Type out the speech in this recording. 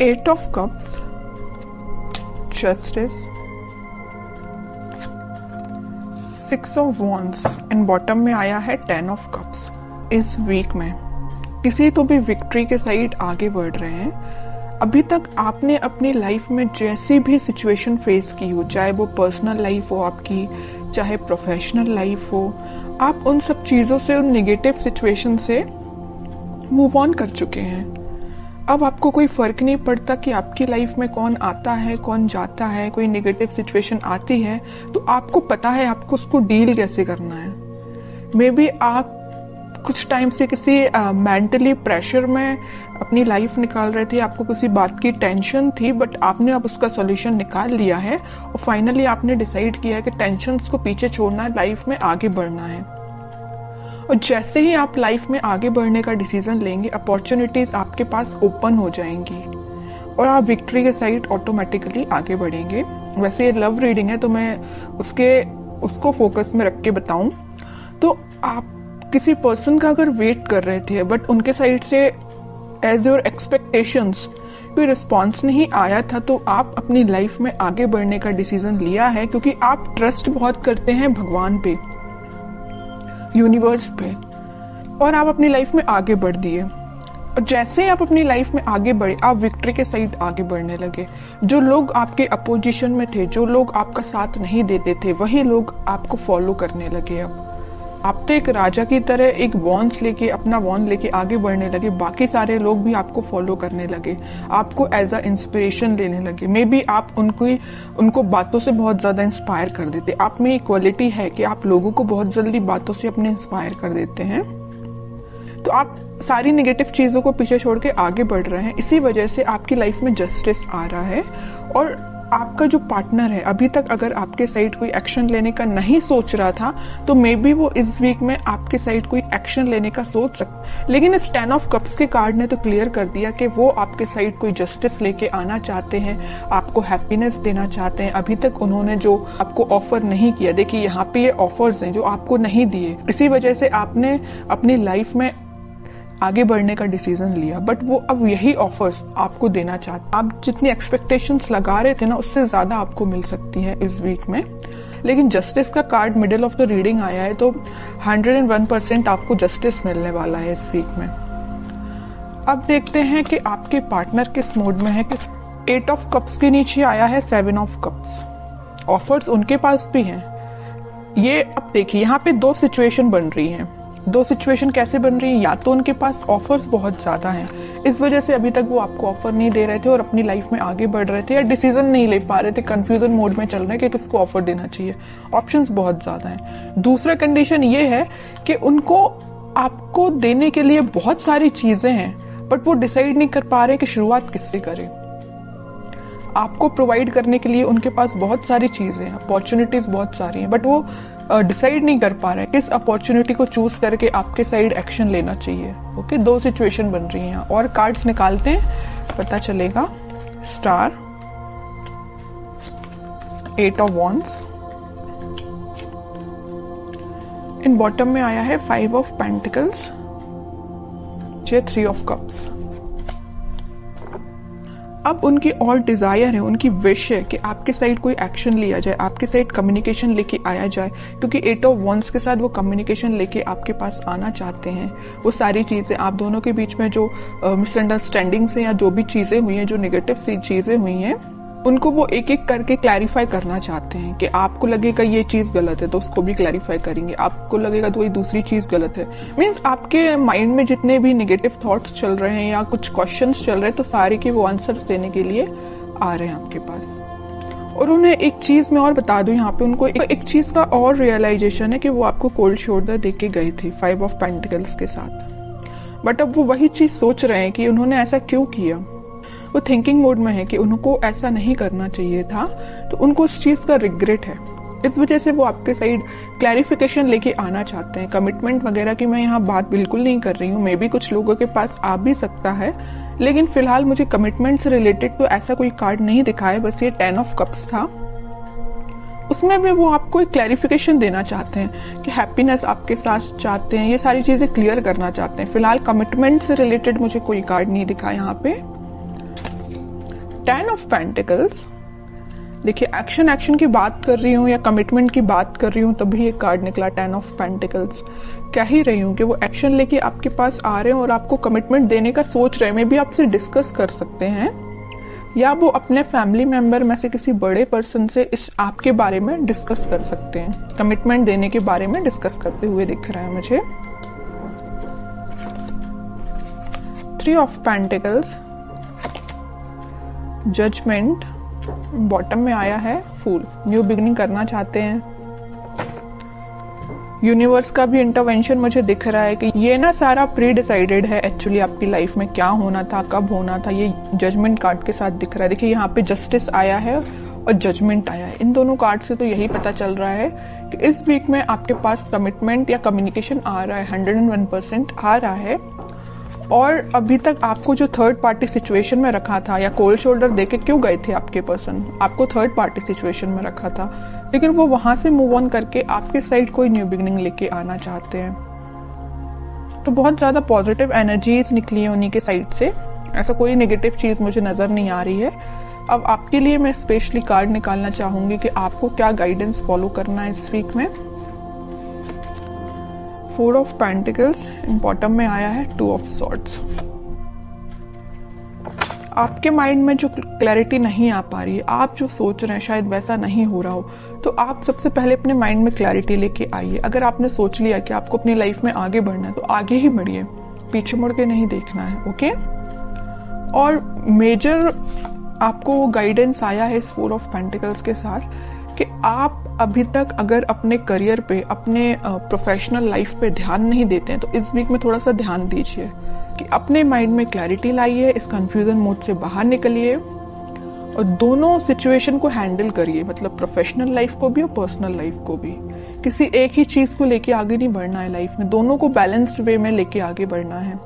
8 of Cups, Justice, 6 of Wands and bottom में आया है 10 of Cups। इस वीक में किसी तो भी विक्ट्री के साइड आगे बढ़ रहे हैं। अभी तक आपने अपनी लाइफ में जैसी भी सिचुएशन फेस की हो, चाहे वो पर्सनल लाइफ हो आपकी, चाहे प्रोफेशनल लाइफ हो, आप उन सब चीजों से, उन नेगेटिव सिचुएशन से मूव ऑन कर चुके हैं। अब आपको कोई फर्क नहीं पड़ता कि आपकी लाइफ में कौन आता है, कौन जाता है। कोई नेगेटिव सिचुएशन आती है तो आपको पता है आपको उसको डील कैसे करना है। मे बी आप कुछ टाइम से किसी मेंटली प्रेशर में अपनी लाइफ निकाल रहे थे, आपको किसी बात की टेंशन थी, बट आपने अब उसका सॉल्यूशन निकाल लिया है और फाइनली आपने डिसाइड किया है कि टेंशन्स को पीछे छोड़ना है, लाइफ में आगे बढ़ना है। और जैसे ही आप लाइफ में आगे बढ़ने का डिसीजन लेंगे, अपॉर्चुनिटीज आपके पास ओपन हो जाएंगी और आप विक्ट्री के साइड ऑटोमेटिकली आगे बढ़ेंगे। वैसे ये लव रीडिंग है तो मैं उसको फोकस में रख के बताऊं तो आप किसी पर्सन का अगर वेट कर रहे थे बट उनके साइड से एज योर एक्सपेक्टेशंस कोई रिस्पॉन्स नहीं आया था, तो आप अपनी लाइफ में आगे बढ़ने का डिसीजन लिया है क्योंकि आप ट्रस्ट बहुत करते हैं भगवान पे, यूनिवर्स पे, और आप अपनी लाइफ में आगे बढ़ दिए। और जैसे ही आप अपनी लाइफ में आगे बढ़े, आप विक्ट्री के साइड आगे बढ़ने लगे। जो लोग आपके अपोजिशन में थे, जो लोग आपका साथ नहीं देते थे, वही लोग आपको फॉलो करने लगे। अब आप तो एक राजा की तरह एक वॉन्स लेके, अपना वॉन्ड लेके आगे बढ़ने लगे। बाकी सारे लोग भी आपको फॉलो करने लगे, आपको एज अ इंस्पिरेशन लेने लगे। मे बी आप उनको बातों से बहुत ज्यादा इंस्पायर कर देते। आप में एक क्वालिटी है कि आप लोगों को बहुत जल्दी बातों से अपने इंस्पायर कर देते हैं। तो आप सारी नेगेटिव चीजों को पीछे छोड़ के आगे बढ़ रहे हैं। इसी वजह से आपकी लाइफ में जस्टिस आ रहा है। और आपका जो पार्टनर है, अभी तक अगर आपके साइड कोई एक्शन लेने का नहीं सोच रहा था तो मे बी वो इस वीक में आपके साइड कोई एक्शन लेने का सोच सकता। लेकिन इस 10 ऑफ कप्स के कार्ड ने तो क्लियर कर दिया कि वो आपके साइड कोई जस्टिस लेके आना चाहते हैं, आपको हैप्पीनेस देना चाहते हैं। अभी तक उन्होंने जो आपको ऑफर नहीं किया, देखिए यहाँ पे ये ऑफर्स हैं जो आपको नहीं दिए, इसी वजह से आपने अपनी लाइफ में आगे बढ़ने का डिसीजन लिया। बट वो अब यही ऑफर्स आपको देना चाहते। आप जितनी एक्सपेक्टेशंस लगा रहे थे ना, उससे ज्यादा आपको मिल सकती है इस वीक में। लेकिन जस्टिस का card middle of the reading आया है तो 101% आपको जस्टिस मिलने वाला है इस वीक में। अब देखते हैं कि आपके पार्टनर किस मोड में है। 8 ऑफ कप्स के नीचे आया है 7 ऑफ कप्स। ऑफर्स उनके पास भी हैं। ये अब देखिए यहाँ पे दो सिचुएशन बन रही हैं। दो सिचुएशन कैसे बन रही है? या तो उनके पास ऑफर्स बहुत ज्यादा हैं, इस वजह से अभी तक वो आपको ऑफर नहीं दे रहे थे और अपनी लाइफ में आगे बढ़ रहे थे, या डिसीजन नहीं ले पा रहे थे, कंफ्यूजन मोड में चल रहे हैं कि किसको ऑफर देना चाहिए। ऑप्शंस बहुत ज्यादा हैं। दूसरा कंडीशन ये है कि उनको आपको देने के लिए बहुत सारी चीजें हैं बट वो डिसाइड नहीं कर पा रहे कि शुरुआत किससे करें। आपको प्रोवाइड करने के लिए उनके पास बहुत सारी चीजें हैं, अपॉर्चुनिटीज बहुत सारी हैं, बट वो डिसाइड नहीं कर पा रहे किस अपॉर्चुनिटी को चूज करके आपके साइड एक्शन लेना चाहिए। ओके, दो सिचुएशन बन रही हैं और कार्ड्स निकालते हैं, पता चलेगा। Star, 8 of wands, in bottom में आया है 5 ऑफ पेंटिकल्स, 3 ऑफ कप्स। अब उनकी और डिजायर है, उनकी विश है कि आपके साइड कोई एक्शन लिया जाए, आपके साइड कम्युनिकेशन लेके आया जाए, क्योंकि 8 ऑफ वॉन्ड्स के साथ वो कम्युनिकेशन लेके आपके पास आना चाहते हैं। वो सारी चीजें, आप दोनों के बीच में जो मिसअंडरस्टैंडिंग्स हैं या जो भी चीजें हुई हैं, जो नेगेटिव सी चीजें हुई हैं, उनको वो एक एक करके क्लैरिफाई करना चाहते हैं। कि आपको लगेगा ये चीज गलत है तो उसको भी क्लैरिफाई करेंगे, आपको लगेगा तो कोई दूसरी चीज गलत है। मीन्स आपके माइंड में जितने भी नेगेटिव थॉट्स चल रहे हैं या कुछ क्वेश्चंस चल रहे हैं, तो सारे के वो आंसर्स देने के लिए आ रहे हैं आपके पास। और उन्हें एक चीज मैं और बता दूं, यहाँ पे उनको एक चीज का और रियलाइजेशन है कि वो आपको कोल्ड शोल्डर दे के गए थे 5 ऑफ पेंटिकल्स के साथ, बट अब वो वही चीज सोच रहे हैं कि उन्होंने ऐसा क्यों किया। वो थिंकिंग मोड में है कि उनको ऐसा नहीं करना चाहिए था, तो उनको उस चीज का रिग्रेट है। इस वजह से वो आपके साइड क्लैरिफिकेशन लेके आना चाहते हैं। कमिटमेंट वगैरह की मैं यहाँ बात बिल्कुल नहीं कर रही हूँ, मे बी कुछ लोगों के पास आ भी सकता है, लेकिन फिलहाल मुझे कमिटमेंट से रिलेटेड तो ऐसा कोई कार्ड नहीं दिखा है। बस ये 10 ऑफ कप्स था, उसमें भी वो आपको एक क्लैरिफिकेशन देना चाहते हैं कि हैप्पीनेस आपके साथ चाहते हैं, ये सारी चीजें क्लियर करना चाहते हैं। फिलहाल कमिटमेंट से रिलेटेड मुझे कोई कार्ड नहीं दिखा यहाँ पे। 10 ऑफ पेंटिकल्स, देखिए एक्शन की बात कर रही हूँ या कमिटमेंट की बात कर रही हूँ तभी ये कार्ड निकला 10 ऑफ पेंटिकल्स। कह ही रही हूँ कि वो एक्शन लेके आपके पास आ रहे हैं और आपको कमिटमेंट देने का सोच रहे हैं। मे भी आपसे डिस्कस कर सकते हैं या वो अपने फैमिली मेंबर में से किसी बड़े पर्सन से इस आपके बारे में डिस्कस कर सकते हैं, कमिटमेंट देने के बारे में डिस्कस करते हुए दिख रहा है मुझे। 3 ऑफ पेंटिकल्स, जजमेंट, बॉटम में आया है फूल, न्यू बिगनिंग करना चाहते हैं। यूनिवर्स का भी इंटरवेंशन मुझे दिख रहा है कि ये ना सारा प्री डिसाइडेड है एक्चुअली आपकी लाइफ में क्या होना था, कब होना था, ये जजमेंट कार्ड के साथ दिख रहा है। देखिए यहाँ पे जस्टिस आया है और जजमेंट आया है। इन दोनों कार्ड से तो यही पता चल रहा है कि इस वीक में आपके पास कमिटमेंट या कम्युनिकेशन आ रहा है, 101% आ रहा है। और अभी तक आपको जो थर्ड पार्टी सिचुएशन में रखा था या कोल्ड शोल्डर देके क्यों गए थे आपके पर्सन, आपको थर्ड पार्टी सिचुएशन में रखा था, लेकिन वो वहां से मूव ऑन करके आपके साइड कोई न्यू बिगनिंग लेके आना चाहते हैं। तो बहुत ज्यादा पॉजिटिव एनर्जीज निकली है उन्हीं के साइड से, ऐसा कोई नेगेटिव चीज मुझे नजर नहीं आ रही है। अब आपके लिए मैं स्पेशली कार्ड निकालना चाहूंगी कि आपको क्या गाइडेंस फॉलो करना है इस वीक में। 4 ऑफ पेंटिकल्स, बॉटम में आया है 2 ऑफ सॉर्ड्स। आपके माइंड में जो क्लैरिटी नहीं आ पा रही है, आप जो सोच रहे हैं शायद वैसा नहीं हो रहा हो, तो आप सबसे पहले अपने माइंड में क्लैरिटी लेके आइए। अगर आपने सोच लिया कि आपको अपनी लाइफ में आगे बढ़ना है तो आगे ही बढ़िए, पीछे मुड़ के नहीं देखना है, ओके। और मेजर आपको गाइडेंस आया है इस 4 ऑफ पेंटिकल्स के साथ कि आप अभी तक अगर अपने करियर पे, अपने प्रोफेशनल लाइफ पे ध्यान नहीं देते हैं तो इस वीक में थोड़ा सा ध्यान दीजिए कि अपने माइंड में क्लैरिटी लाइए, इस कंफ्यूजन मोड से बाहर निकलिए और दोनों सिचुएशन को हैंडल करिए, मतलब प्रोफेशनल लाइफ को भी और पर्सनल लाइफ को भी। किसी एक ही चीज को लेके आगे नहीं बढ़ना है लाइफ में, दोनों को बैलेंस्ड वे में लेके आगे बढ़ना है।